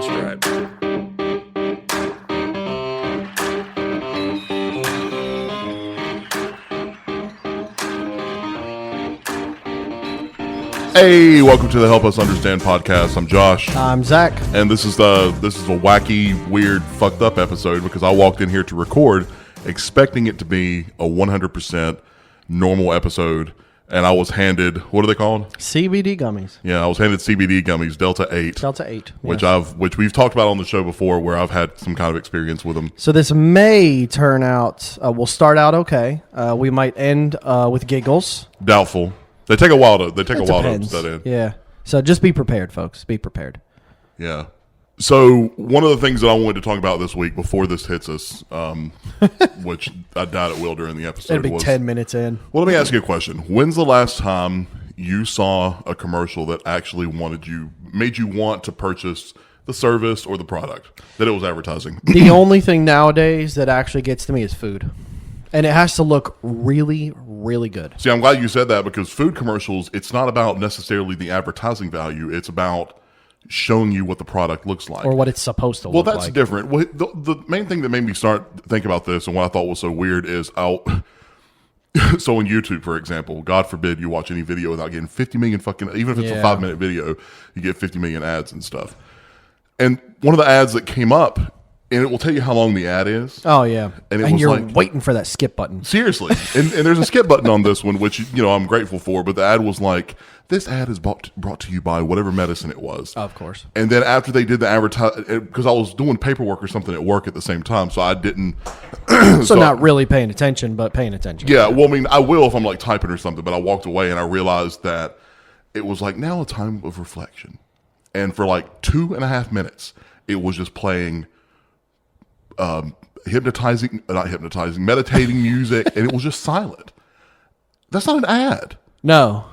subscribe. Hey, welcome to the Help Us Understand podcast. I'm Josh. I'm Zach. And this is a wacky, weird, fucked up episode because I walked in here to record expecting it to be a 100% normal episode, and I was handed, what are they called? CBD gummies. Yeah, I was handed CBD gummies, Delta 8. Delta 8. Which yes. which we've talked about on the show before, where I've had some kind of experience with them. So this may turn out, we'll start out okay. We might end with giggles. Doubtful. They take a while to Depends. set in. Yeah. So just be prepared, folks. Be prepared. Yeah. So one of the things that I wanted to talk about this week before this hits us, which I doubt it will during the episode, It'll be 10 minutes in. Well, let me ask you a question. When's the last time you saw a commercial that actually made you want to purchase the service or the product that it was advertising? The only thing nowadays that actually gets to me is food. And it has to look really, really good. See, I'm glad you said that, because food commercials, it's not about necessarily the advertising value. It's about showing you what the product looks like. Or what it's supposed to look like. Well, that's different. Well, the main thing that made me start to think about this and what I thought was so weird is so on YouTube, for example, God forbid you watch any video without getting 50 million even if it's a 5-minute video, you get 50 million ads and stuff. And one of the ads that came up, and it will tell you how long the ad is. Oh, yeah. And you're waiting for that skip button. Seriously. and there's a skip button on this one, which, I'm grateful for. But the ad was like, this ad is brought to you by whatever medicine it was. Of course. And then after they did the advertise, because I was doing paperwork or something at work at the same time, so I didn't. so not really paying attention, but paying attention. Yeah. Well, I mean, I will if I'm like typing or something. But I walked away and I realized that it was like now a time of reflection. And for like 2.5 minutes, it was just playing meditating music, and it was just silent. That's not an ad. No.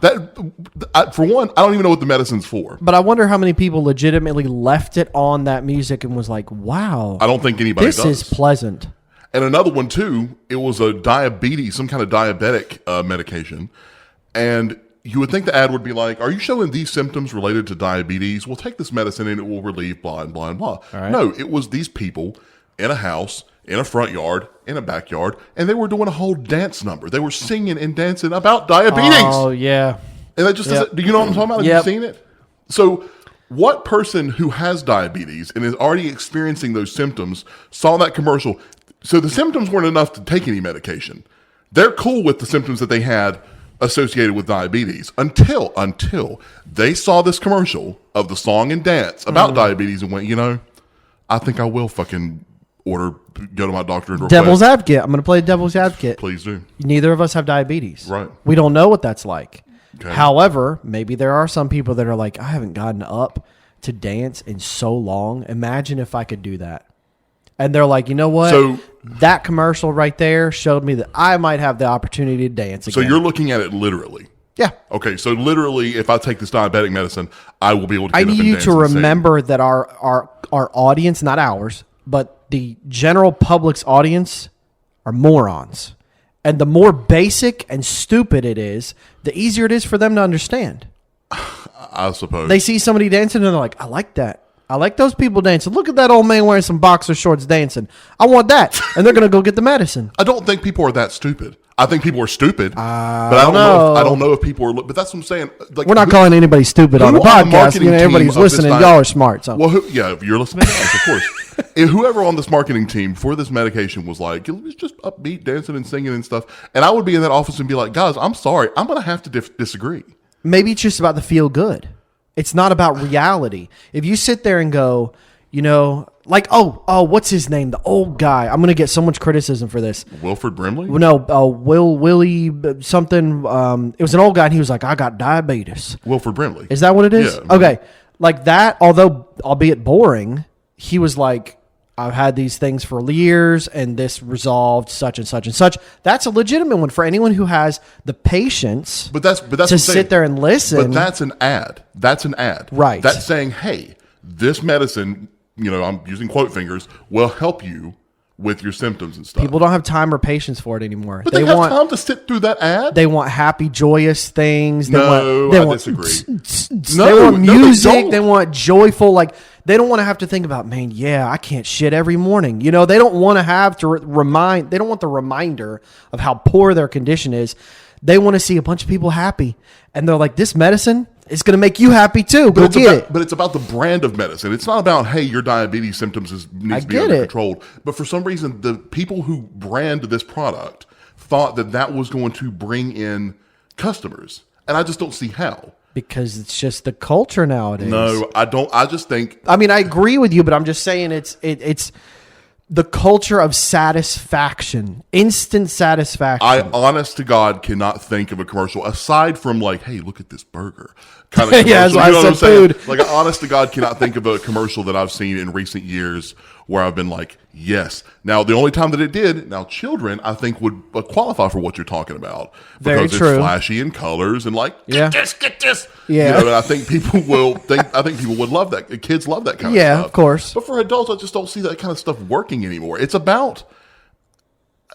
For one, I don't even know what the medicine's for. But I wonder how many people legitimately left it on that music and was like, wow. I don't think anybody does. This is pleasant. And another one, too, it was some kind of diabetic medication. And you would think the ad would be like, are you showing these symptoms related to diabetes? Well, take this medicine and it will relieve blah, and blah, and blah. Right. No, it was these people in a house, in a front yard, in a backyard, and they were doing a whole dance number. They were singing and dancing about diabetes. Oh, yeah. And that just do you know what I'm talking about? Have you seen it? So what person who has diabetes and is already experiencing those symptoms saw that commercial? So the symptoms weren't enough to take any medication. They're cool with the symptoms that they had associated with diabetes until they saw this commercial of the song and dance about diabetes and went, I think I will fucking go to my doctor and request. Devil's advocate. I'm going to play devil's advocate. Please do. Neither of us have diabetes. Right. We don't know what that's like. Okay. However, maybe there are some people that are like, I haven't gotten up to dance in so long. Imagine if I could do that. And they're like, you know what? So that commercial right there showed me that I might have the opportunity to dance again. So you're looking at it literally. Yeah. Okay, so literally, if I take this diabetic medicine, I will be able to get I up need and you dance to and sing. remember that our audience, not ours, but the general public's audience are morons. And the more basic and stupid it is, the easier it is for them to understand. I suppose. They see somebody dancing and they're like, I like that. I like those people dancing. Look at that old man wearing some boxer shorts dancing. I want that. And they're going to go get the medicine. I don't think people are that stupid. I think people are stupid, but I don't know if people are. But that's what I'm saying. Like, we're not calling anybody stupid on the podcast. Everybody's listening. Y'all are smart. So. Well, if you're listening to us, of course. If whoever on this marketing team for this medication was like, it was just upbeat, dancing and singing and stuff, and I would be in that office and be like, guys, I'm sorry, I'm going to have to disagree. Maybe it's just about the feel good. It's not about reality. If you sit there and go, like, oh, what's his name? The old guy. I'm going to get so much criticism for this. Wilford Brimley? No, Willie something. It was an old guy, and he was like, I got diabetes. Wilford Brimley. Is that what it is? Yeah. Okay. Like that, although albeit boring, he was like, I've had these things for years, and this resolved such and such and such. That's a legitimate one for anyone who has the patience to sit there and listen. But that's an ad. That's an ad. Right. That's saying, hey, this medicine, I'm using quote fingers, will help you with your symptoms and stuff. People don't have time or patience for it anymore. But they have time to sit through that ad? They want happy, joyous things. I disagree. They want music. They want joyful, like, they don't want to have to think about, man, yeah, I can't shit every morning. You know, they don't want to have to they don't want the reminder of how poor their condition is. They want to see a bunch of people happy. And they're like, this medicine is going to make you happy too. Go get it. But it's about the brand of medicine. It's not about, hey, your diabetes symptoms needs to be under control. But for some reason, the people who brand this product thought that was going to bring in customers. And I just don't see how. Because it's just the culture nowadays. No, I don't. I just think. I mean, I agree with you, but I'm just saying it's the culture of satisfaction, instant satisfaction. I, honest to God, cannot think of a commercial aside from like, hey, look at this burger kind of commercial. Yeah, that's why I said food. Like, I, honest to God, cannot think of a commercial that I've seen in recent years where I've been like, yes. Now, the only time that it did, now children, I think would qualify for what you're talking about. Because it's flashy in colors and like, get this. Yeah. You know, and I think people would love that. Kids love that kind of stuff. Yeah, of course. But for adults, I just don't see that kind of stuff working anymore. It's about,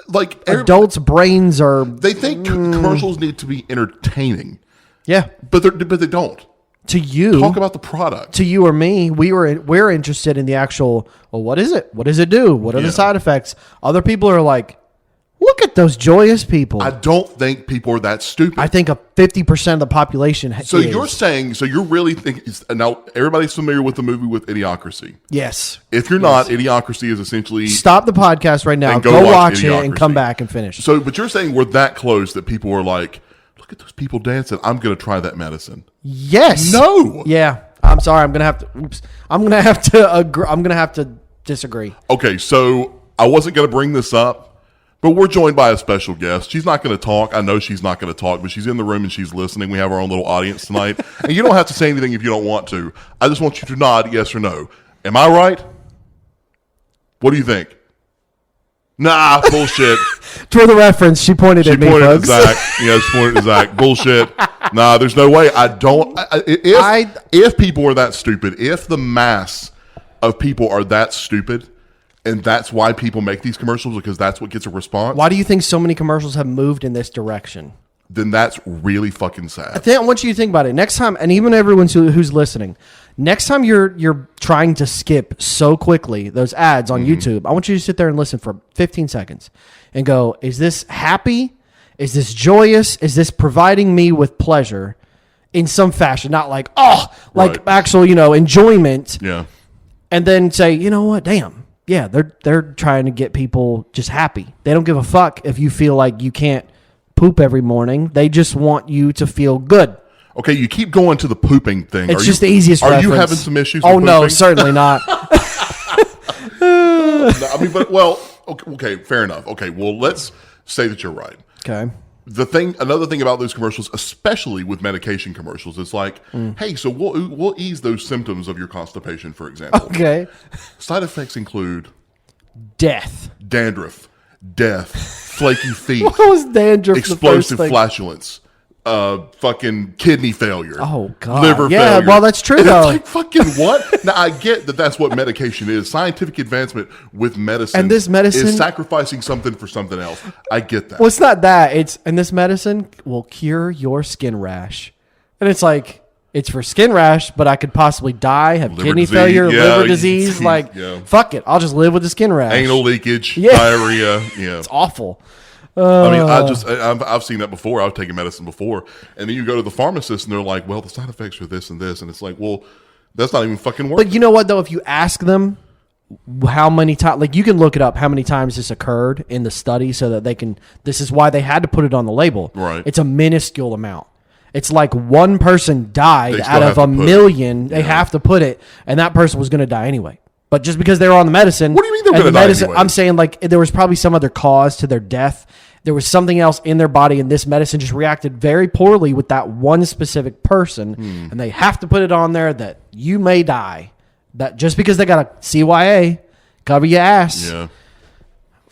like, adults' brains are. They think commercials need to be entertaining. Yeah. But they don't. To you, talk about the product. To you or me, we're interested in the actual. Well, what is it? What does it do? What are the side effects? Other people are like, look at those joyous people. I don't think people are that stupid. I think 50% of the population. So you're saying? So you're really thinking? Now everybody's familiar with the movie with Idiocracy. Yes. If you're not, Idiocracy is essentially stop the podcast right now. Go watch it and come back and finish. So, but you're saying we're that close that people are like, look at those people dancing. I'm going to try that medicine. Yes. No. Yeah. I'm sorry. I'm gonna have to. Oops. I'm gonna have to agree. I'm gonna have to disagree. Okay. So I wasn't going to bring this up, but we're joined by a special guest. She's not going to talk. I know she's not going to talk, but she's in the room and she's listening. We have our own little audience tonight, and you don't have to say anything if you don't want to. I just want you to nod yes or no. Am I right? What do you think? Nah, bullshit. For the reference, she pointed at me, folks. Zach. Yeah, she pointed at Zach. Bullshit. Nah, there's no way. I don't. If people are that stupid, if the mass of people are that stupid, and that's why people make these commercials, because that's what gets a response. Why do you think so many commercials have moved in this direction? Then that's really fucking sad. I want you to think about it. Next time, and even everyone who's listening, next time you're trying to skip so quickly those ads on YouTube, I want you to sit there and listen for 15 seconds and go, is this happy? Is this joyous? Is this providing me with pleasure in some fashion? Not like, actual, enjoyment. Yeah. And then say, you know what? Damn. Yeah, they're trying to get people just happy. They don't give a fuck if you feel like you can't poop every morning. They just want you to feel good. Okay, you keep going to the pooping thing. It's just the easiest reference. Are you having some issues with pooping? No, certainly not. I mean, okay, fair enough. Okay, well, let's say that you're right. Okay. Another thing about those commercials, especially with medication commercials, it's like, hey, so we'll ease those symptoms of your constipation, for example. Okay. Side effects include death, dandruff, flaky feet, what was dandruff? Explosive flatulence, fucking kidney failure. Oh God, liver failure. Yeah, well, that's true and though. It's like fucking what? Now I get that that's what medication is. Scientific advancement with medicine, and this medicine is sacrificing something for something else. I get that. Well, it's not that. And this medicine will cure your skin rash, and it's like it's for skin rash, but I could possibly die, have kidney failure, liver disease. Like, fuck it, I'll just live with the skin rash. Anal leakage, diarrhea. Yeah, it's awful. I mean, I've seen that before. I've taken medicine before, and then you go to the pharmacist, and they're like, "Well, the side effects are this and this," and it's like, "Well, that's not even fucking working." But you know what, though? If you ask them how many times, like you can look it up, how many times this occurred in the study, so that they can. This is why they had to put it on the label. Right. It's a minuscule amount. It's like one person died out of a million. They have to put it, and that person was going to die anyway. But just because they were on the medicine, what do you mean they're going to die anyway? I'm saying like there was probably some other cause to their death. There was something else in their body, and this medicine just reacted very poorly with that one specific person, and they have to put it on there that you may die. That just because they got a CYA, cover your ass. Yeah.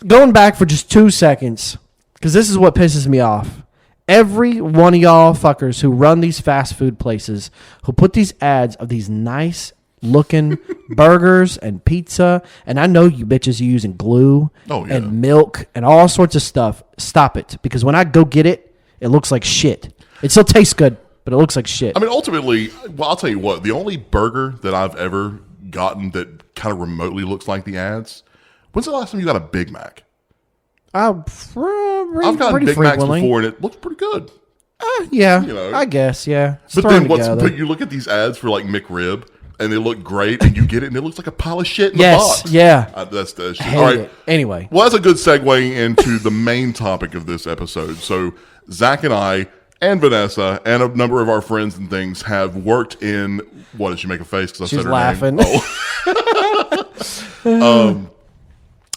Going back for just 2 seconds, because this is what pisses me off. Every one of y'all fuckers who run these fast food places, who put these ads of these nice, looking burgers and pizza. And I know you bitches are using glue and milk and all sorts of stuff. Stop it. Because when I go get it, it looks like shit. It still tastes good, but it looks like shit. I mean, ultimately, well, I'll tell you what. The only burger that I've ever gotten that kind of remotely looks like the ads. When's the last time you got a Big Mac? I've gotten Big Macs before, and it looks pretty good. Yeah, I guess, yeah. But you look at these ads for like McRib, and they look great, and you get it, and it looks like a pile of shit in the box. Yeah. That's the shit. All right. It. Anyway. Well, that's a good segue into the main topic of this episode. So, Zach and I, and Vanessa, and a number of our friends and things have worked in, what did she make a face? Because I said her laughing. Name. Oh.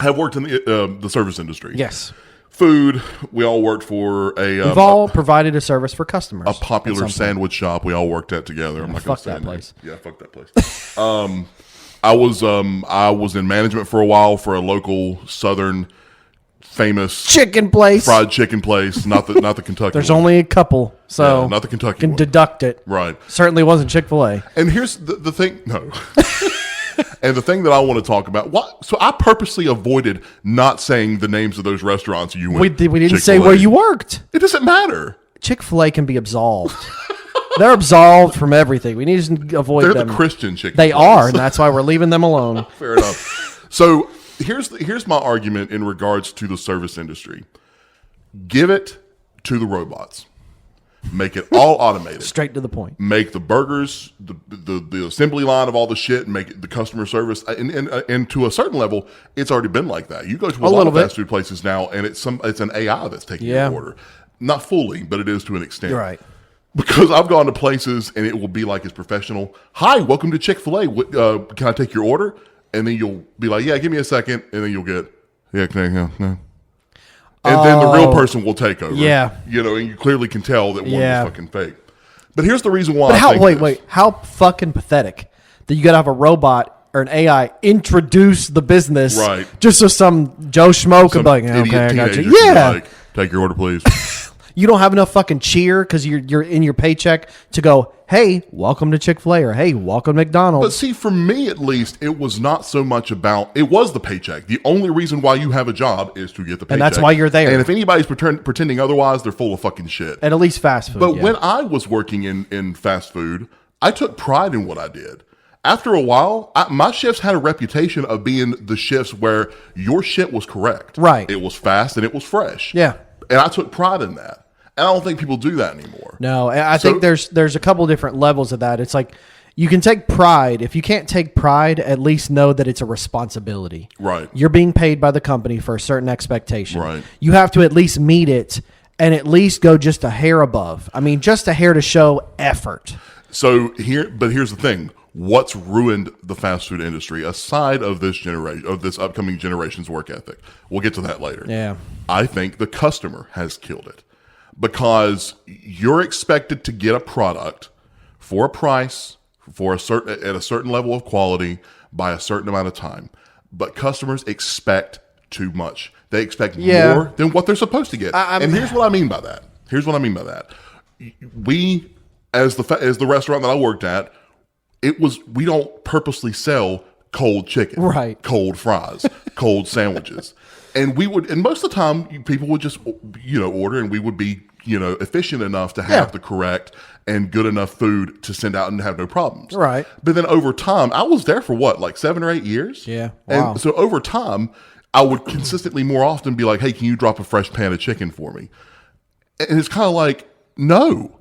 Have worked in the service industry. Yes. Food. We all worked for we've all provided a service for customers. A popular sandwich shop we all worked at together. I'm not going to say that place. Yeah, fuck that place. I was in management for a while for a local southern famous chicken place, fried chicken place. Not the Kentucky. There's one. only a couple, so not the Kentucky. Can one. Deduct it. Right. Certainly wasn't Chick-fil-A. And here's the thing. No. And the thing that I want to talk about, so I purposely avoided not saying the names of those restaurants you went. We didn't Chick-fil-A. say where you worked. It doesn't matter. Chick-fil-A can be absolved. They're absolved from everything. We need to avoid them. They're the Christian Chick-fil-A. They are, and that's why we're leaving them alone. Fair enough. So here's my argument in regards to the service industry. Give it to the robots. Make it all automated. Straight to the point. Make the burgers, the assembly line of all the shit, and make it the customer service. And to a certain level, it's already been like that. You go to a lot of fast food places now, and it's an AI that's taking your order. Not fully, but it is to an extent. You're right. Because I've gone to places, and it will be like it's professional. Hi, welcome to Chick-fil-A. Can I take your order? And then you'll be like, yeah, give me a second. And then you'll get, yeah, no. And then the real person will take over. Yeah. And you clearly can tell that one is fucking fake. But here's the reason why. But wait. How fucking pathetic that you got to have a robot or an AI introduce the business. Right. Just so some Joe Schmo could be like, okay, I got you. Yeah. Like, take your order, please. You don't have enough fucking cheer because you're in your paycheck to go, hey, welcome to Chick-fil-A or hey, welcome to McDonald's. But see, for me at least, it was not so much about, it was the paycheck. The only reason why you have a job is to get the paycheck. And that's why you're there. And if anybody's pretending otherwise, they're full of fucking shit. At least fast food. But when I was working in fast food, I took pride in what I did. After a while, my shifts had a reputation of being the shifts where your shit was correct. Right. It was fast and it was fresh. Yeah. And I took pride in that. And I don't think people do that anymore. No, I think there's a couple different levels of that. It's like you can take pride. If you can't take pride, at least know that it's a responsibility. Right. You're being paid by the company for a certain expectation. Right. You have to at least meet it and at least go just a hair above. I mean, just a hair to show effort. So here's the thing. What's ruined the fast food industry aside of this upcoming generation's work ethic? We'll get to that later. Yeah. I think the customer has killed it. Because you're expected to get a product for a price, at a certain level of quality, by a certain amount of time. But customers expect too much. They expect more than what they're supposed to get. And here's what I mean by that. We, as the restaurant that I worked at, we don't purposely sell cold chicken, right? Cold fries, cold sandwiches. And most of the time, people would just, order, and we would be, efficient enough to have the correct and good enough food to send out and have no problems. Right. But then over time, I was there for like 7 or 8 years. Yeah. Wow. And so over time, I would consistently more often be like, hey, can you drop a fresh pan of chicken for me? And it's kind of like, no.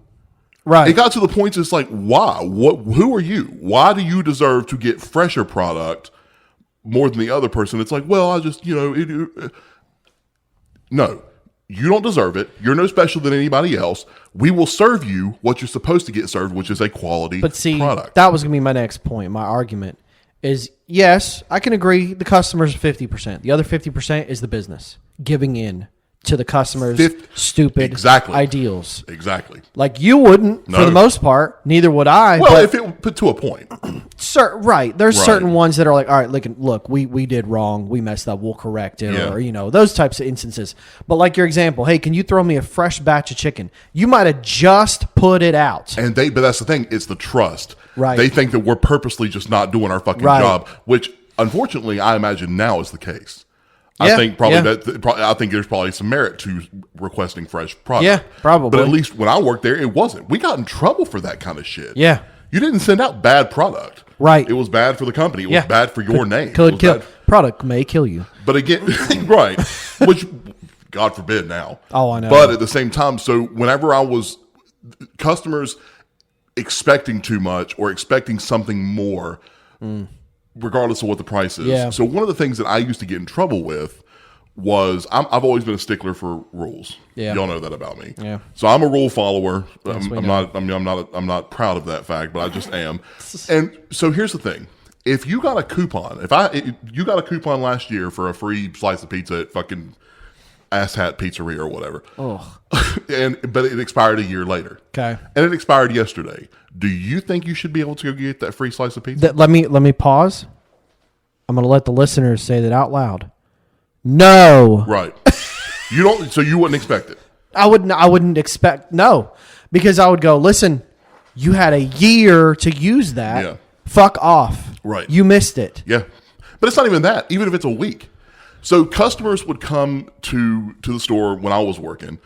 Right. It got to the point, it's like, why? Who are you? Why do you deserve to get fresher product more than the other person? It's like, well, I just, no, you don't deserve it. You're no special than anybody else. We will serve you what you're supposed to get served, which is a quality product. But see, that was going to be my next point. My argument is, yes, I can agree the customer's 50%. The other 50% is the business giving in to the customer's stupid ideals. Exactly. Like you wouldn't, for the most part. Neither would I. Well, if it put to a point. Right. There's certain ones that are like, all right, look, we did wrong. We messed up. We'll correct it. Yeah. Or, those types of instances. But like your example, hey, can you throw me a fresh batch of chicken? You might have just put it out. But that's the thing. It's the trust. Right. They think that we're purposely just not doing our fucking job, which unfortunately I imagine now is the case. I think I think there's probably some merit to requesting fresh product. Yeah, probably. But at least when I worked there, it wasn't. We got in trouble for that kind of shit. Yeah. You didn't send out bad product. Right. It was bad for the company. It was bad for your name. Could kill. Product may kill you. But again, right. Which, God forbid now. Oh, I know. But at the same time, so whenever I was customers expecting too much or expecting something more, regardless of what the price is. Yeah. So one of the things that I used to get in trouble with was I've always been a stickler for rules. Yeah. Y'all know that about me. Yeah. So I'm a rule follower. Yes, I'm not proud of that fact, but I just am. And so here's the thing. If you got a coupon, if you got a coupon last year for a free slice of pizza at fucking Ass Hat Pizzeria or whatever. Oh. But it expired a year later. Okay. And it expired yesterday. Do you think you should be able to go get that free slice of pizza? Let me pause. I'm going to let the listeners say that out loud. No. Right. You don't. So you wouldn't expect it. I wouldn't expect because I would go, listen, you had a year to use that. Yeah. Fuck off. Right. You missed it. Yeah. But it's not even that. Even if it's a week. So customers would come to the store when I was working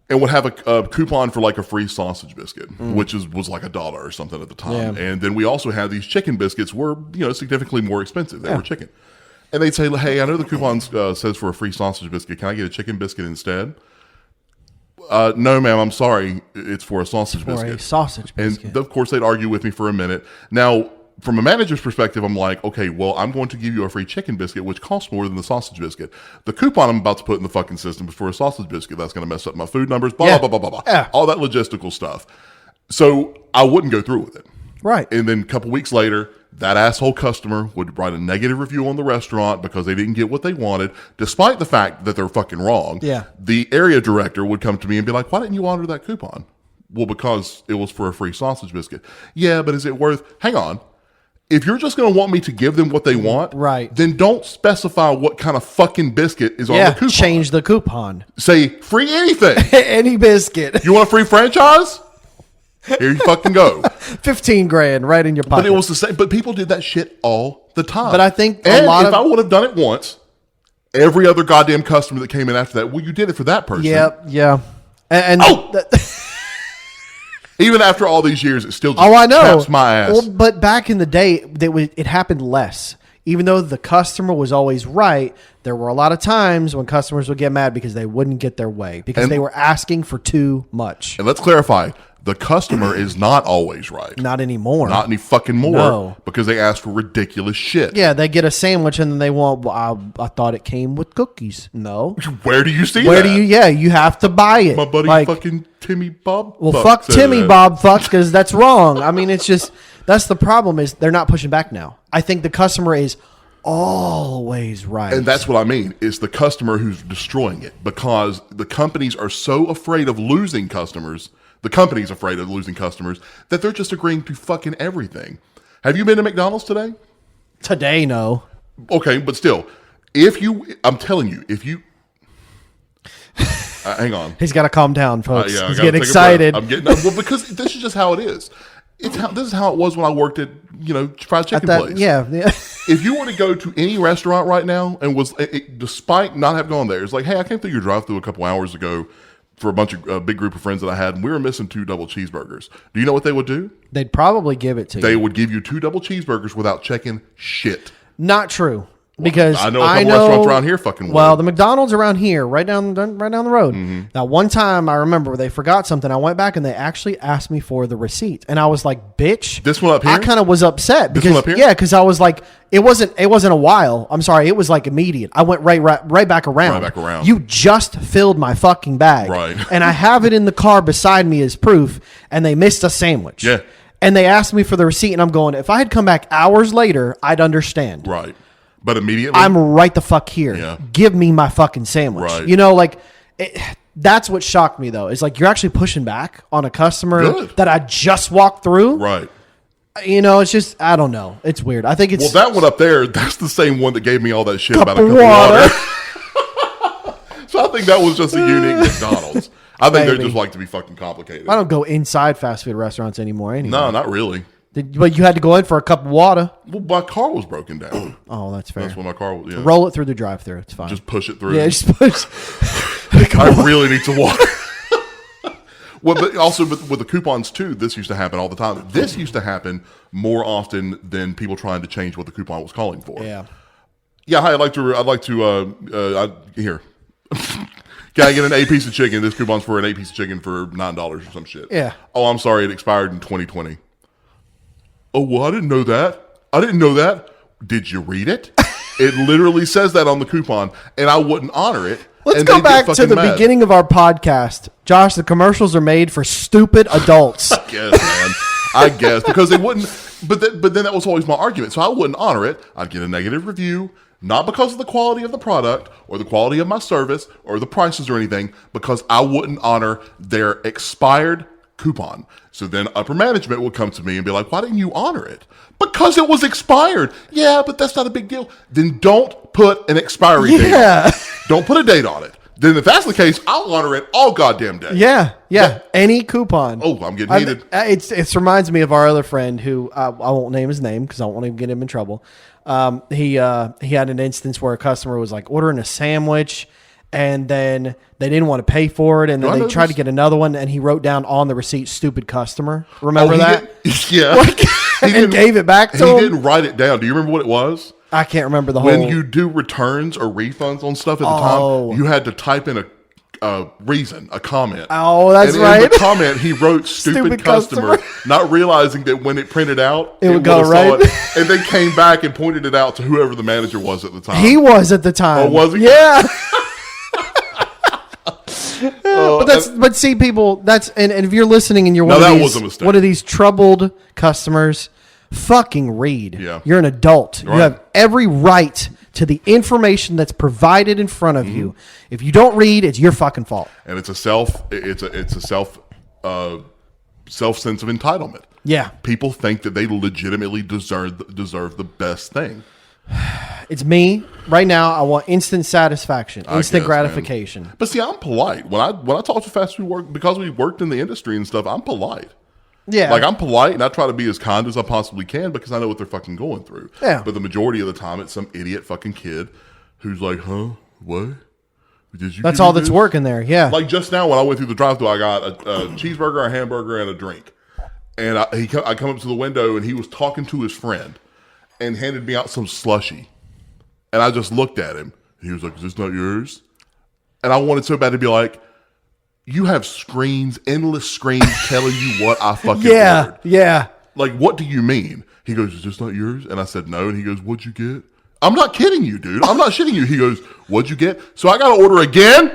and would have a coupon for like a free sausage biscuit, which was like $1 or something at the time. Yeah. And then we also had these chicken biscuits were, significantly more expensive. They were chicken. And they'd say, hey, I know the coupon says for a free sausage biscuit. Can I get a chicken biscuit instead? No, ma'am, I'm sorry. It's for a sausage biscuit. For a sausage biscuit. And of course, they'd argue with me for a minute. Now, from a manager's perspective, I'm like, okay, well, I'm going to give you a free chicken biscuit, which costs more than the sausage biscuit. The coupon I'm about to put in the fucking system is for a sausage biscuit. That's going to mess up my food numbers, blah, blah, blah, blah, blah. Yeah. All that logistical stuff. So I wouldn't go through with it. Right. And then a couple weeks later, that asshole customer would write a negative review on the restaurant because they didn't get what they wanted, despite the fact that they're fucking wrong. Yeah. The area director would come to me and be like, why didn't you honor that coupon? Well, because it was for a free sausage biscuit. Yeah, but is it worth... Hang on. If you're just going to want me to give them what they want, right, then don't specify what kind of fucking biscuit is on the coupon. Change the coupon. Say, free anything. Any biscuit. You want a free franchise? Here you fucking go. 15 grand right in your pocket. But it was the same. But people did that shit all the time. But I think if I would have done it once, every other goddamn customer that came in after that, well, you did it for that person. Yep, yeah. And even after all these years, it still just I know. chaps my ass. Well, but back in the day, it happened less. Even though the customer was always right, there were a lot of times when customers would get mad because they wouldn't get their way because they were asking for too much. And let's clarify. The customer is not always right. Not anymore. Not any fucking more. No. Because they ask for ridiculous shit. Yeah, they get a sandwich and then they want, I thought it came with cookies. No. Where do you see Where that? you have to buy it. My buddy fucking Timmy Bob? Well, fuck Timmy Bob fucks because that's wrong. I mean, it's just, that's the problem is they're not pushing back now. I think the customer is always right. And that's what I mean. It's the customer who's destroying it because the companies are so afraid of losing customers. The company's afraid of losing customers that they're just agreeing to fucking everything. Have you been to McDonald's today? Today, no. Okay, but still, I'm telling you, if you, hang on. He's got to calm down, folks. Yeah, he's getting excited. Well, because this is just how it is. This is how it was when I worked at, fried chicken place. Yeah. If you were to go to any restaurant right now and despite not having gone there, it's like, hey, I came through your drive-thru a couple hours ago for a bunch of big group of friends that I had, and we were missing 2 double cheeseburgers. Do you know what they would do? They'd probably give it to you. They would give you 2 double cheeseburgers without checking shit. Not true. Because I know a couple restaurants around here fucking would. Well, the McDonald's around here, right down the road. Mm-hmm. Now, one time I remember they forgot something. I went back and they actually asked me for the receipt, and I was like, "Bitch!" This one up here. I kind of was upset because this one up here? Yeah, because I was like, it wasn't a while. I'm sorry, it was like immediate. I went right back around. Right back around. You just filled my fucking bag, Right? And I have it in the car beside me as proof, and they missed a sandwich. Yeah. And they asked me for the receipt, and I'm going, if I had come back hours later, I'd understand. Right. But immediately, I'm right the fuck here. Yeah. Give me my fucking sandwich. Right. That's what shocked me though. It's like you're actually pushing back on a customer Good. that I just walked through. Right. It's just, I don't know. It's weird. I think it's... Well, that one up there, that's the same one that gave me all that shit about a cup cup of water. of water. So I think that was just a unique McDonald's. I think they just like to be fucking complicated. I don't go inside fast food restaurants anymore anyway. No, not really. But you had to go in for a cup of water. Well, my car was broken down. Oh, that's fair. That's when my car was. Yeah. Roll it through the drive-thru. It's fine. Just push it through. Yeah, just push. I really need some water. Well, but also with the coupons too, this used to happen all the time. This used to happen more often than people trying to change what the coupon was calling for. Yeah. Yeah. Hi, I'd like to. Here. Can I get an 8 piece of chicken? This coupon's for an 8 piece of chicken for $9 or some shit. Yeah. Oh, I'm sorry. It expired in 2020. Oh, well, I didn't know that. Did you read it? It literally says that on the coupon, and I wouldn't honor it. Let's go back to the beginning of our podcast. Josh, the commercials are made for stupid adults. I guess, man. I guess. Because they wouldn't. But then that was always my argument. So I wouldn't honor it. I'd get a negative review, not because of the quality of the product or the quality of my service or the prices or anything, because I wouldn't honor their expired coupon. So then upper management would come to me and be like, why didn't you honor it? Because it was expired. Yeah, but that's not a big deal. Then don't put an expiry date on it. Don't put a date on it. Then if that's the case, I'll honor it all goddamn day. Yeah. Any coupon. Oh, I'm getting heated. It reminds me of our other friend who I won't name his name because I don't want to get him in trouble. He had an instance where a customer was like ordering a sandwich and then they didn't want to pay for it, and then they tried to get another one, and he wrote down on the receipt "stupid customer." Remember that? Yeah. And gave it back to him. He didn't write it down. Do you remember what it was? I can't remember the whole. When you do returns or refunds on stuff at the time, you had to type in a reason, a comment. Oh, that's right. In the comment, he wrote "stupid customer," not realizing that when it printed out, it would go right. And they came back and pointed it out to whoever the manager was at the time. He was at the time. Oh, was he? Yeah. But see, people, and if you're listening and you're one of these troubled customers, fucking read. Yeah. You're an adult. Right. You have every right to the information that's provided in front of you. If you don't read, it's your fucking fault. And it's a self sense of entitlement. Yeah. People think that they legitimately deserve the best thing. It's me right now. I want instant satisfaction, instant gratification. Man. But see, I'm polite when I talk to fast food work, because we worked in the industry and stuff. I'm polite. Yeah, like I'm polite and I try to be as kind as I possibly can because I know what they're fucking going through. Yeah. But the majority of the time, it's some idiot fucking kid who's like, "Huh? What? Did you?" That's all that's working there. Yeah. Like just now when I went through the drive-thru, I got a cheeseburger, a hamburger, and a drink. And I come up to the window and he was talking to his friend and handed me out some slushie. And I just looked at him. He was like, "Is this not yours?" And I wanted so bad to be like, "You have screens, endless screens telling you what I fucking ordered." Yeah. Like, what do you mean? He goes, "Is this not yours?" And I said, "No." And he goes, "What'd you get?" I'm not kidding you, dude. I'm not shitting you. He goes, "What'd you get?" So I got to order again?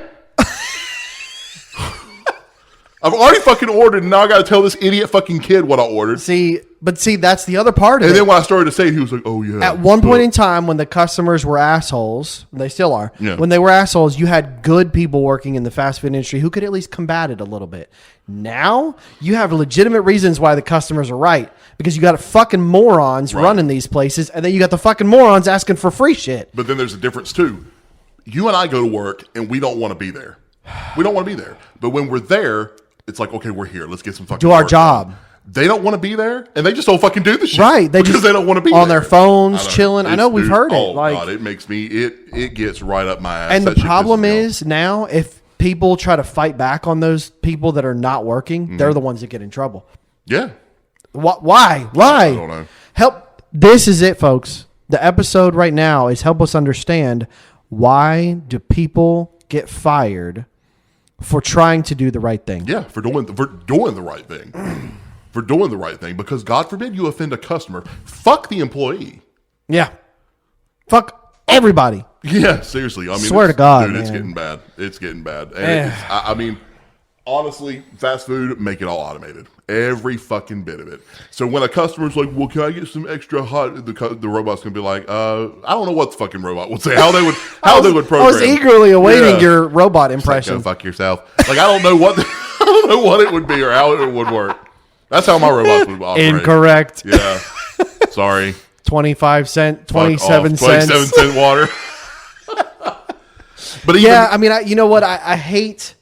I've already fucking ordered, and now I got to tell this idiot fucking kid what I ordered. See, that's the other part of it. And then when I started to say it, he was like, "Oh, yeah." At one point in time, when the customers were assholes, they still are. Yeah. When they were assholes, you had good people working in the fast food industry who could at least combat it a little bit. Now, you have legitimate reasons why the customers are right. Because you got fucking morons running these places, and then you got the fucking morons asking for free shit. But then there's a difference, too. You and I go to work, and we don't want to be there. We don't want to be there. But when we're there, it's like, okay, we're here. Let's get some fucking do our job. Done. They don't want to be there, and they just don't fucking do the shit. Right. Because they don't want to be on there. their phones, chilling. I know we've heard it. Oh, God, it makes me, it gets right up my ass. And the problem is now, if people try to fight back on those people that are not working, they're the ones that get in trouble. Yeah. Why? I don't know. This is it, folks. The episode right now is help us understand, why do people get fired for trying to do the right thing? Yeah, for doing the right thing. For doing the right thing, because God forbid you offend a customer. Fuck the employee. Yeah. Fuck everybody. Yeah, seriously. I mean, swear to God, dude, man. it's getting bad. It's getting bad. And I mean, honestly, fast food, make it all automated. Every fucking bit of it. So when a customer's like, "Well, can I get some extra hot?" The robot's gonna be like, "I don't know what the fucking robot would say. How they would program." I was eagerly awaiting your robot impression. Like, go fuck yourself. Like, I don't know what it would be or how it would work. That's how my robots would operate. Incorrect. Yeah. Sorry. 25 cent, 27 cents. 27 cent water. But yeah, I mean, you know what? I hate.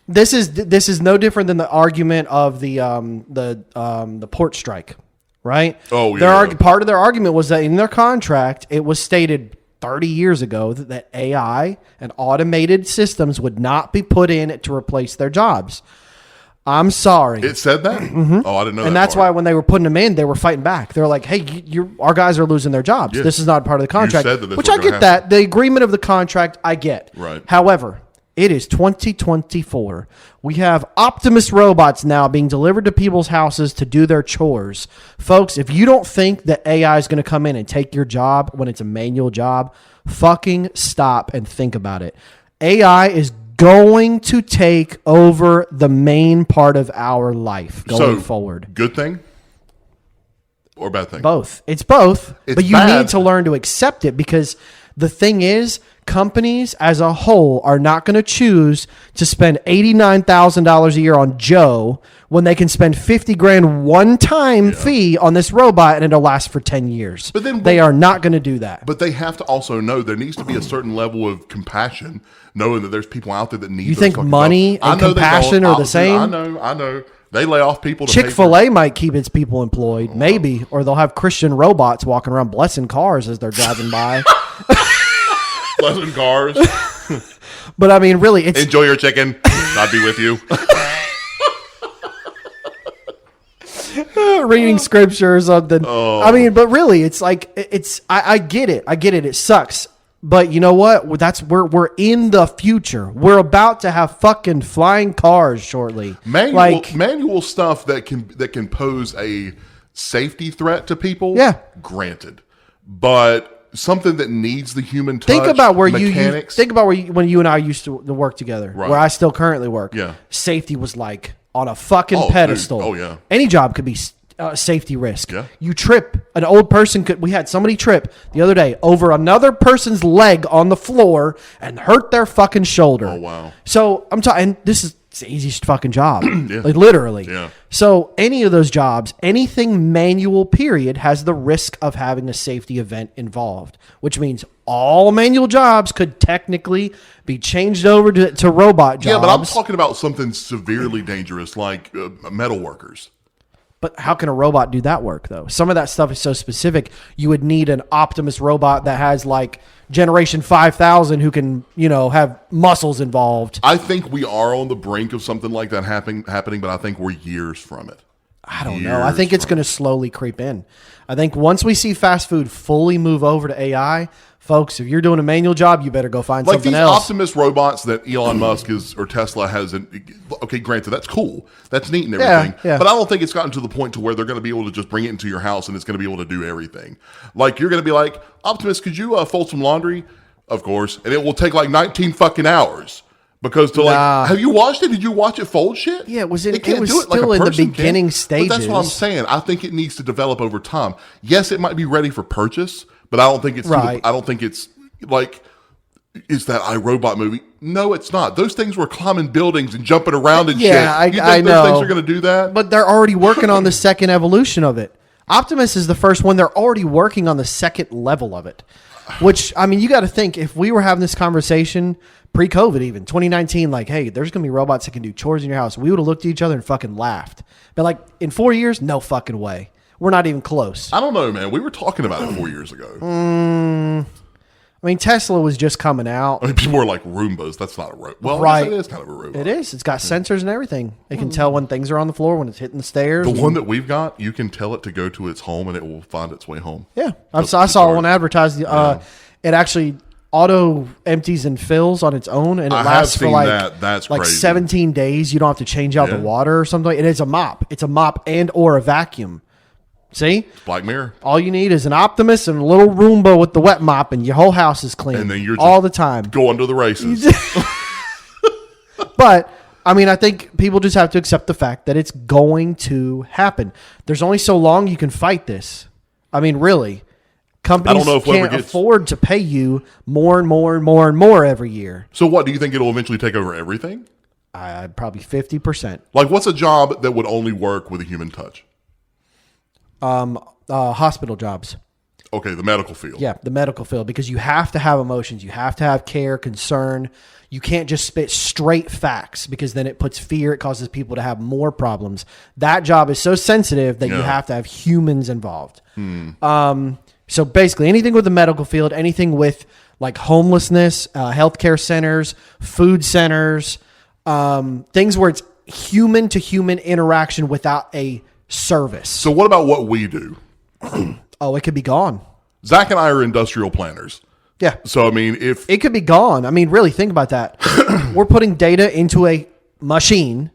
This is no different than the argument of the port strike, right? Oh, yeah. Part of their argument was that in their contract, it was stated 30 years ago that AI and automated systems would not be put in to replace their jobs. I'm sorry. It said that? Oh, I didn't know that. And that's why when they were putting them in, they were fighting back. They're like, hey, our guys are losing their jobs. Yeah. This is not part of the contract. said that this Which was I gonna get that. The agreement of the contract, I get. Right. However, it is 2024. We have Optimus robots now being delivered to people's houses to do their chores. Folks, if you don't think that AI is going to come in and take your job when it's a manual job, fucking stop and think about it. AI is going to take over the main part of our life going forward. Good thing or bad thing? Both. It's both, It's but you bad. need to learn to accept it, because the thing is, companies as a whole are not going to choose to spend $89,000 a year on Joe when they can spend $50,000 one-time fee on this robot and it'll last for 10 years. But then they are not going to do that. But they have to also know there needs to be a certain level of compassion, knowing that there's people out there that need. You those think fucking money jobs. and compassion are the same? I know. They lay off people. To pay Chick-fil-A might keep its people employed, maybe, or they'll have Christian robots walking around blessing cars as they're driving by. blessing cars. But I mean, really, it's Enjoy your chicken. God be with you. reading scripture or something. I mean, but really, it's like I get it. I get it. It sucks. But you know what? We're in the future. We're about to have fucking flying cars shortly. Manual stuff that can pose a safety threat to people. Yeah, granted, but something that needs the human touch. Think about where mechanics. when you and I used to work together, Right. where I still currently work. Yeah. Safety was like on a fucking Oh, dude. pedestal. Oh, yeah. Any job could be safety risk. Yeah. You trip, an old person we had somebody trip the other day over another person's leg on the floor and hurt their fucking shoulder. Oh, wow. So I'm talking, this is the easiest fucking job. Yeah. Like literally. Yeah. So any of those jobs, anything manual period, has the risk of having a safety event involved, which means all manual jobs could technically be changed over to robot jobs. Yeah, but I'm talking about something severely dangerous like metal workers. But how can a robot do that work, though? Some of that stuff is so specific. You would need an Optimus robot that has like Generation 5000 who can, have muscles involved. I think we are on the brink of something like that happening, but I think we're years from it. I don't know. I think it's going to slowly creep in. I think once we see fast food fully move over to AI, folks, if you're doing a manual job, you better go find Like something these else. Optimus robots that Elon Musk or Tesla has. Okay, granted, that's cool. That's neat and everything. Yeah. But I don't think it's gotten to the point to where they're going to be able to just bring it into your house and it's going to be able to do everything. Like you're going to be like, Optimus, could you fold some laundry? Of course. And it will take like 19 fucking hours. Because have you watched it? Did you watch it fold shit? Yeah, it was can't do still like a in the person beginning can. stages. But that's what I'm saying. I think it needs to develop over time. Yes, it might be ready for purchase, but I don't think it's right. I don't think it's like is that iRobot movie? No, it's not. Those things were climbing buildings and jumping around and shit. Yeah, You think I know. those things are going to do that? But they're already working on the second evolution of it. Optimus is the first one. They're already working on the second level of it. Which, I mean, you got to think, if we were having this conversation pre-COVID even, 2019, like, hey, there's going to be robots that can do chores in your house, we would have looked at each other and fucking laughed. But like, in 4 years, no fucking way. We're not even close. I don't know, man. We were talking about it 4 years ago. I mean, Tesla was just coming out. I mean, people were like Roombas. That's not a robot. Well, Right. it is kind of a robot. It is. It's got sensors and everything. It can tell when things are on the floor, when it's hitting the stairs. The one that we've got, you can tell it to go to its home and it will find its way home. Yeah. I saw one advertised. It actually auto empties and fills on its own, and it lasts for like, that. That's like crazy. 17 days. You don't have to change out the water or something. It is a mop. It's a mop and or a vacuum. See? Black Mirror. All you need is an Optimus and a little Roomba with the wet mop, and your whole house is clean. And then you're all the time. Going to the races. But I mean, I think people just have to accept the fact that it's going to happen. There's only so long you can fight this. I mean, really. Companies can't afford to pay you more and more and more and more every year. So what, do you think it'll eventually take over everything? Probably 50%. Like, what's a job that would only work with a human touch? Hospital jobs. Okay, the medical field. Yeah, the medical field, because you have to have emotions. You have to have care, concern. You can't just spit straight facts, because then it puts fear. It causes people to have more problems. That job is so sensitive that you have to have humans involved. So basically anything with the medical field, anything with like homelessness, healthcare centers, food centers, things where it's human to human interaction without a service. So what about what we do? Oh, it could be gone. Zach and I are industrial planners. Yeah. So, I mean, if... It could be gone. I mean, really think about that. We're putting data into a machine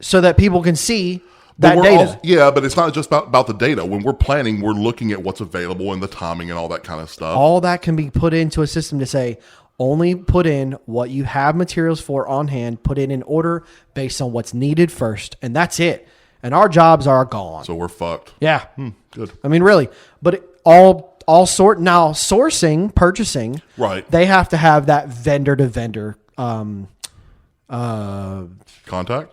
so that people can see that data. But it's not just about the data. When we're planning, we're looking at what's available and the timing and all that kind of stuff. All that can be put into a system to say, only put in what you have materials for on hand, put it in order based on what's needed first. And that's it. And our jobs are gone. So we're fucked. Yeah. Good. I mean, really. But sourcing, purchasing, right? They have to have that vendor to vendor contact.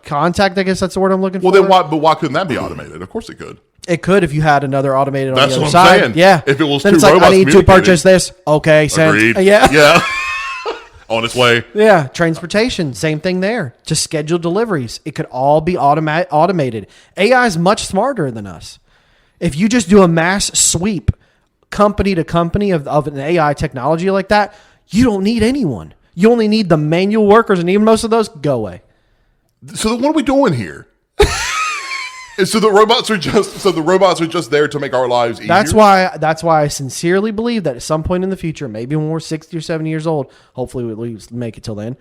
I guess that's the word I'm looking for. Well, then why couldn't that be automated? Of course it could. It could if you had another automated on That's the other what side. I'm saying. Yeah. If it was then two it's like, I robots need to purchase this. Okay, send. Agreed. Yeah. On its way. Yeah, transportation, same thing there. Just scheduled deliveries. It could all be automated. AI is much smarter than us. If you just do a mass sweep company to company of an AI technology like that, you don't need anyone. You only need the manual workers, and even most of those go away. So what are we doing here? So the robots are just there to make our lives easier. That's why I sincerely believe that at some point in the future, maybe when we're 60 or 70 years old, hopefully we'll make it till then,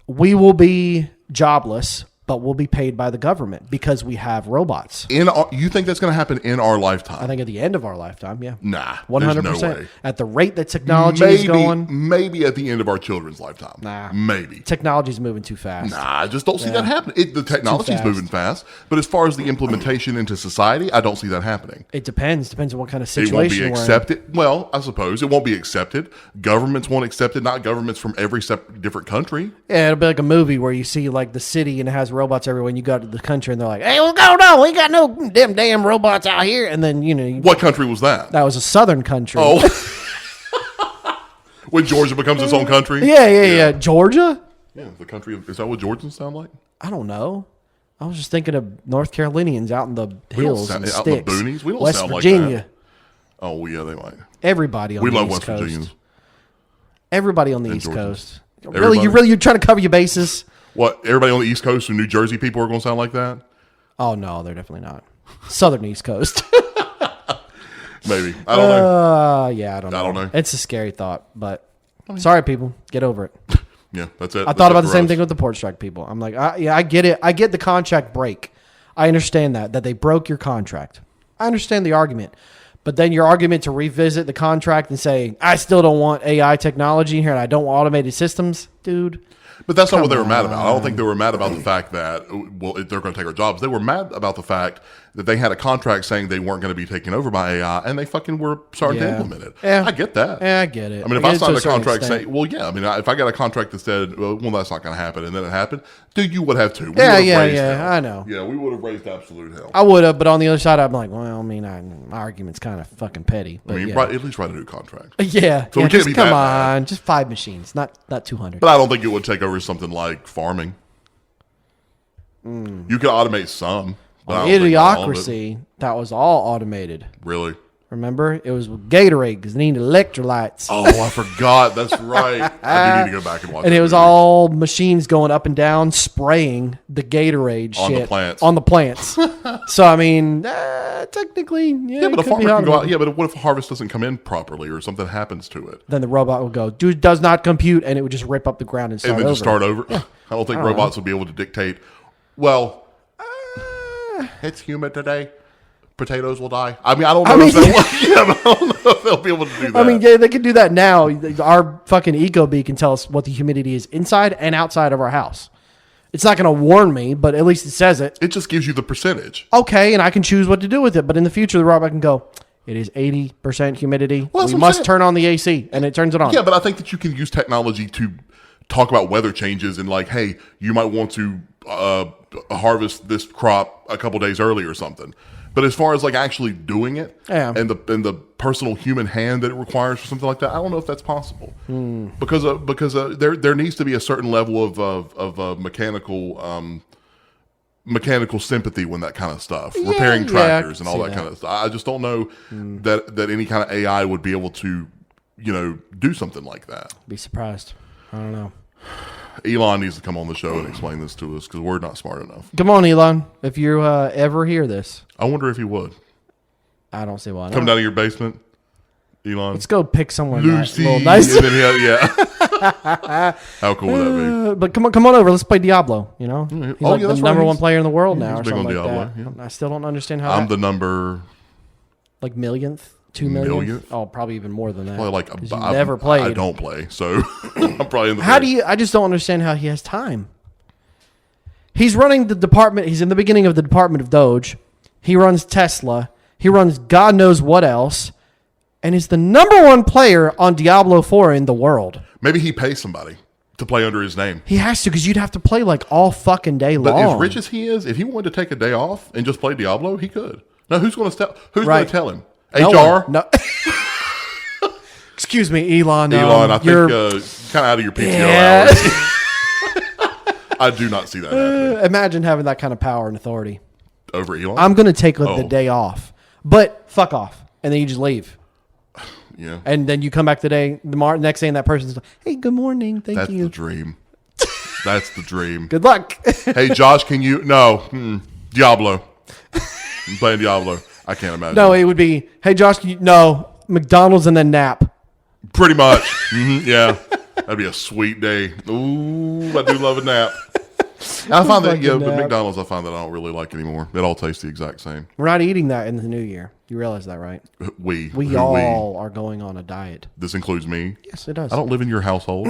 we will be jobless, but we'll be paid by the government because we have robots. You think that's going to happen in our lifetime? I think at the end of our lifetime, yeah. Nah, 100%. there's no way. At the rate that technology is going. Maybe at the end of our children's lifetime. Nah. Maybe. Technology's moving too fast. Nah, I just don't see that happening. The technology's moving fast, but as far as the implementation into society, I don't see that happening. It depends. Depends on what kind of It won't situation be we're in. accepted. Well, I suppose it won't be accepted. Governments won't accept it. Not governments from every different country. Yeah, it'll be like a movie where you see like the city and it has robots everywhere, and you go to the country and they're like, "Hey, what's going on? We got no damn robots out here." And then What country was that? That was a southern country. Oh, when Georgia becomes its own country. Yeah. Georgia. Yeah, the country. Is that what Georgians sound like? I don't know. I was just thinking of North Carolinians out in the hills and out in the sticks. boonies. We don't West sound Virginia. like that. Oh yeah, they might. Everybody on We the love East West Coast. Virginians. Everybody on the And East Georgians. Coast. Really, you're trying to cover your bases? What? Everybody on the East Coast and New Jersey people are going to sound like that? Oh no, they're definitely not. Southern East Coast. Maybe. I don't know. Yeah, I don't know. I don't know. It's a scary thought, but sorry, people, get over it. Yeah, that's it. I thought about the same thing with the port strike people. I'm like, I get it. I get the contract break. I understand that they broke your contract. I understand the argument. But then your argument to revisit the contract and say, I still don't want AI technology in here and I don't want automated systems, dude. But that's not what they were mad about. I don't think they were mad about the fact that, well, they're going to take our jobs. They were mad about the fact that they had a contract saying they weren't going to be taken over by AI, and they fucking were starting to implement it. Yeah. I get that. Yeah, I get it. I mean, if I signed a contract saying, well, yeah, I mean, if I got a contract that said, well, that's not going to happen, and then it happened, dude, you would have too. Yeah, I know. Yeah, we would have raised absolute hell. I would have, but on the other side, I'm like, well, I mean, my argument's kind of fucking petty. But I mean, at least write a new contract. Yeah. So we can't be come that on, bad. just 5 machines, not 200. But I don't think it would take over something like farming. You could automate some. But I don't think all of it. Idiocracy, that was all automated. Really? Remember? It was Gatorade because they needed electrolytes. Oh, I forgot. That's right. I do need to go back and watch And that it was movie. all machines going up and down, spraying the Gatorade On the shit plants. on the plants. So, I mean, technically, Yeah, but a farmer can go out. Yeah, but what if harvest doesn't come in properly or something happens to it? Then the robot would go, dude, does not compute, and it would just rip up the ground and start And then over. just start over? I don't think robots would be able to dictate, well, it's humid today. Potatoes will die. I mean, I don't know if I don't know if they'll be able to do that. I mean, yeah, they can do that now. Our fucking Ecobee can tell us what the humidity is inside and outside of our house. It's not going to warn me, but at least it says it. It just gives you the percentage. Okay, and I can choose what to do with it. But in the future, the robot can go, it is 80% humidity. Well, that's we what I'm must saying. turn on the AC, and it turns it on. Yeah, but I think that you can use technology to talk about weather changes and like, hey, you might want to harvest this crop a couple days early or something. But as far as like actually doing it, Yeah. and the personal human hand that it requires for something like that, I don't know if that's possible. Because there needs to be a certain level of mechanical sympathy when that kind of stuff, repairing tractors and all that kind of stuff. I just don't know that any kind of AI would be able to, do something like that. Be surprised. I don't know. Elon needs to come on the show and explain this to us because we're not smart enough. Come on, Elon. If you ever hear this, I wonder if he would. I don't see why not. Come down to your basement, Elon. Let's go pick somewhere Lucy. nice. And then yeah. How cool would that But come on over. Let's play Diablo. He's that's the right. number one player in the world now, he's or big something on like Diablo, that. yeah. I still don't understand how. I'm the number like millionth, 2 millionth. Oh, probably even more than that. probably like you never played. I don't play, so I'm probably in the. I just don't understand how he has time. He's running the department. He's in the beginning of the Department of Doge. He runs Tesla. He runs God knows what else, and is the number one player on Diablo 4 in the world. Maybe he pays somebody to play under his name. He has to, because you'd have to play like all fucking day But long. as rich as he is, if he wanted to take a day off and just play Diablo, he could. Now, who's going to tell him? No HR? one. No. Excuse me, Elon. Elon, I think kind of out of your PTO hours. I do not see that happening. Imagine having that kind of power and authority. Over Elon? I'm going to take the day off, but fuck off. And then you just leave. Yeah. And then you come back the next day and that person's like, hey, good morning. Thank you. That's the dream. That's the dream. Good luck. Hey, Josh, can you? No. Diablo. I'm playing Diablo. I can't imagine. No, it would be, hey, Josh, no, McDonald's and then nap. Pretty much. Yeah. That'd be a sweet day. Ooh, I do love a nap. I find that, but McDonald's I find that I don't really like anymore. It all tastes the exact same. We're not eating that in the new year. You realize that, right? We all are going on a diet. This includes me? Yes, it does. I don't live in your household.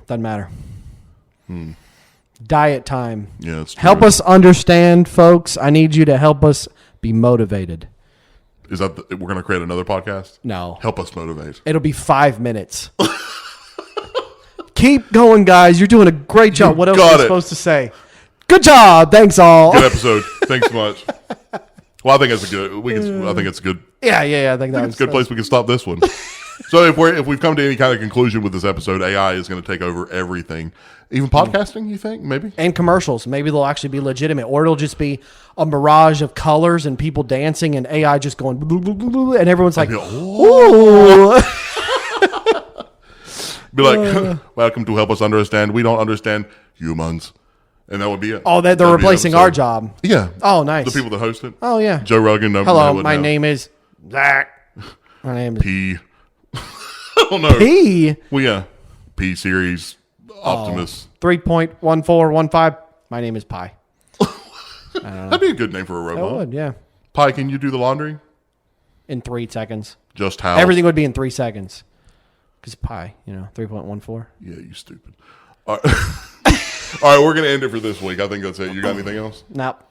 Doesn't matter. Diet time. Yeah, it's true. Help us understand, folks. I need you to help us be motivated. Is that we're going to create another podcast? No. Help us motivate. It'll be 5 minutes. Keep going, guys. You're doing a great job. What else are you supposed to say? Good job. Thanks, all. Good episode. Thanks so much. Well, I think it's a good. I think it's a good. Yeah. I think it's a good place we can stop this one. So if we've come to any kind of conclusion with this episode, AI is going to take over everything, even podcasting. You think maybe? And commercials. Maybe they'll actually be legitimate, or it'll just be a mirage of colors and people dancing, and AI just going, blah, blah, blah, blah, and everyone's like, "Ooh." Be like, welcome to Help Us Understand. We don't understand humans. And that would be it. Oh, they're replacing our job. Yeah. Oh, nice. The people that host it. Oh, yeah. Joe Rogan. Hello, my name is Zach. My name is P. I don't know. P. Well, yeah. P Series Optimus. 3.1415. My name is Pi. That'd be a good name for a robot. That would, yeah. Pi, can you do the laundry? In 3 seconds. Just how? Everything would be in 3 seconds. Because pi, 3.14. Yeah, you stupid. All right. All right, we're going to end it for this week. I think that's it. You got anything else? Nope.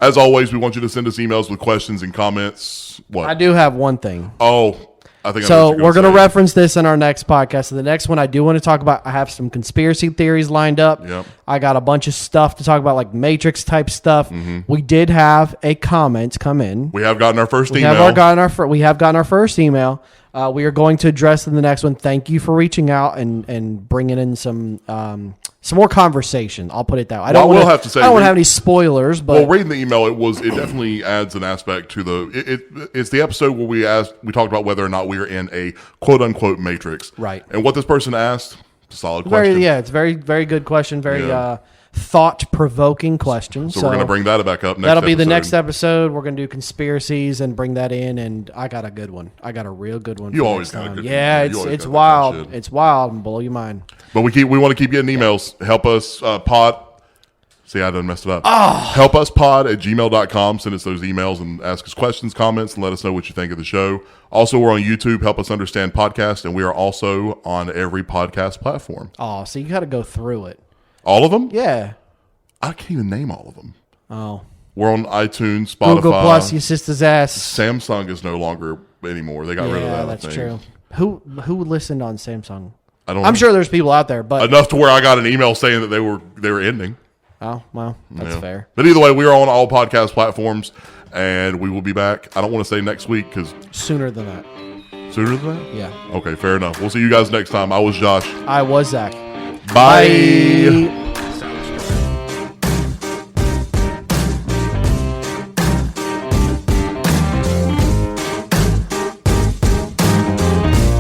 As always, we want you to send us emails with questions and comments. What? I do have one thing. Oh, I think so. We're going to reference this in our next podcast. So the next one I do want to talk about, I have some conspiracy theories lined up. Yep. I got a bunch of stuff to talk about, like Matrix type stuff. Mm-hmm. We did have a comment come in. We have gotten our first email. We have gotten our first email. We are going to address in the next one. Thank you for reaching out and bringing in some more conversation. I'll put it that way. I don't want to have any spoilers, but reading the email, it definitely adds an aspect to it's the episode where we talked about whether or not we are in a quote unquote matrix, right? And what this person asked, it's a solid question. It's very very good question. Very thought-provoking question. So we're going to bring that back up next That'll be the next episode. We're going to do conspiracies and bring that in, and I got a good one. I got a real good one. You always got a good one. Yeah, it's wild. It's wild and blow your mind. But we want to keep getting emails. Help us pod. See, I done messed it up. helpuspod@gmail.com. Send us those emails and ask us questions, comments, and let us know what you think of the show. Also, we're on YouTube, Help Us Understand Podcast, and we are also on every podcast platform. Oh, so you got to go through it. All of them? Yeah. I can't even name all of them. Oh. We're on iTunes, Spotify. Google Plus, your sister's ass. Samsung is no longer anymore. They got rid of that. Yeah, that's true. Who listened on Samsung? I don't. I'm sure there's people out there, but enough to where I got an email saying that they were ending. Oh, well, that's fair. But either way, we are on all podcast platforms, and we will be back. I don't want to say next week because Sooner than that. sooner than that. Yeah. Okay, fair enough. We'll see you guys next time. I was Josh. I was Zach. Bye.